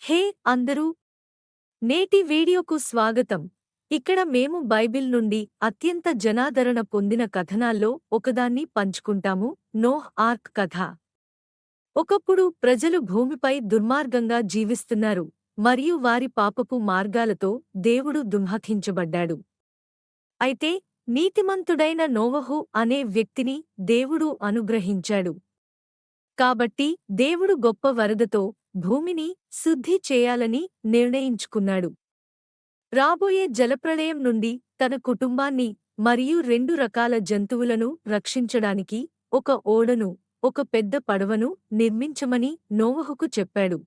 హే అందరూ, నేటి వీడియోకు స్వాగతం. ఇక్కడ మేము బైబిల్ నుండి అత్యంత జనాదరణ పొందిన కథనాల్లో ఒకదాన్ని పంచుకుంటాము, నోహ్ ఆర్క్ కథ. ఒకప్పుడు ప్రజలు భూమిపై దుర్మార్గంగా జీవిస్తున్నారు మరియు వారి పాపపు మార్గాలతో దేవుడు దుమ్హకించబడ్డాడు. అయితే నీతిమంతుడైన నోవహు అనే వ్యక్తిని దేవుడు అనుగ్రహించాడు. కాబట్టి దేవుడు గొప్ప వరదతో భూమిని శుద్ధి చేయాలని నిర్ణయించుకున్నాడు. రాబోయే జలప్రళయం నుండి తన కుటుంబాన్ని మరియు 2 రకాల జంతువులను రక్షించడానికి ఒక ఓడను, ఒక పెద్ద పడవను నిర్మించమని నోవహుకు చెప్పాడు.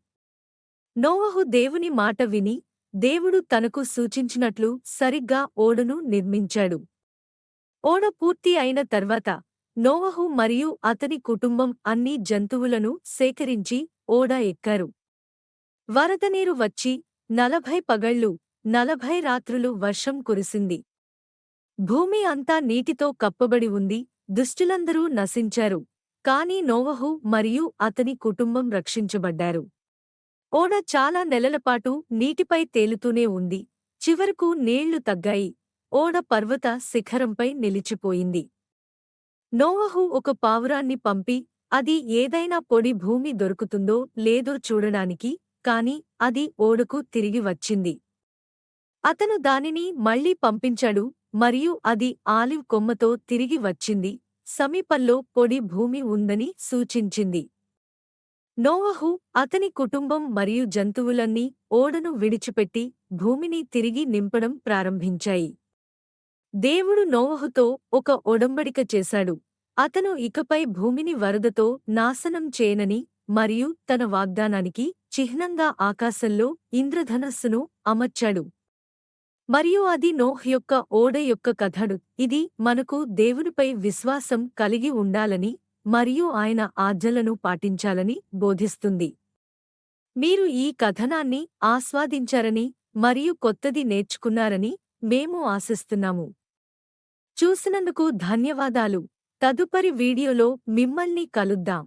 నోవహు దేవుని మాట విని, దేవుడు తనకు సూచించినట్లు సరిగ్గా ఓడను నిర్మించాడు. ఓడ పూర్తి అయిన తర్వాత నోవహు మరియు అతని కుటుంబం అన్ని జంతువులను సేకరించి ఓడ ఎక్కారు. వరదనీరు వచ్చి 40 పగళ్లు 40 రాత్రులు వర్షం కురిసింది. భూమి అంతా నీటితో కప్పబడి ఉంది. దుష్టులందరూ నశించారు. కాని నోవహు మరియు అతని కుటుంబం రక్షించబడ్డారు. ఓడ చాలా నెలలపాటు నీటిపై తేలుతూనే ఉంది. చివరకు నీళ్లు తగ్గాయి. ఓడ పర్వత శిఖరంపై నిలిచిపోయింది. నోవహు ఒక పావురాన్ని పంపి, అది ఏదైనా పొడి భూమి దొరుకుతుందో లేదో చూడడానికి, కాని అది ఓడకు తిరిగి వచ్చింది. అతను దానిని మళ్లీ పంపించాడు మరియు అది ఆలివ్ కొమ్మతో తిరిగి వచ్చింది. సమీపంలో పొడి భూమి ఉందని సూచించింది. నోవహు, అతని కుటుంబం మరియు జంతువులన్నీ ఓడను విడిచిపెట్టి భూమిని తిరిగి నింపడం ప్రారంభించాయి. దేవుడు నోవహుతో ఒక ఒడంబడిక చేశాడు. అతను ఇకపై భూమిని వరదతో నాశనం చేయనని మరియు తన వాగ్దానానికి చిహ్నంగా ఆకాశంలో ఇంద్రధనస్సును అమర్చాడు. మరియు అది నోహ్ యొక్క ఓడ యొక్క కథడు. ఇది మనకు దేవునిపై విశ్వాసం కలిగి ఉండాలని మరియు ఆయన ఆజ్ఞలను పాటించాలని బోధిస్తుంది. మీరు ఈ కథనాన్ని ఆస్వాదించారని మరియు కొత్తది నేర్చుకున్నారని మేము ఆశిస్తున్నాము. చూసినందుకు ధన్యవాదాలు. తదుపరి వీడియోలో మిమ్మల్ని కలుద్దాం.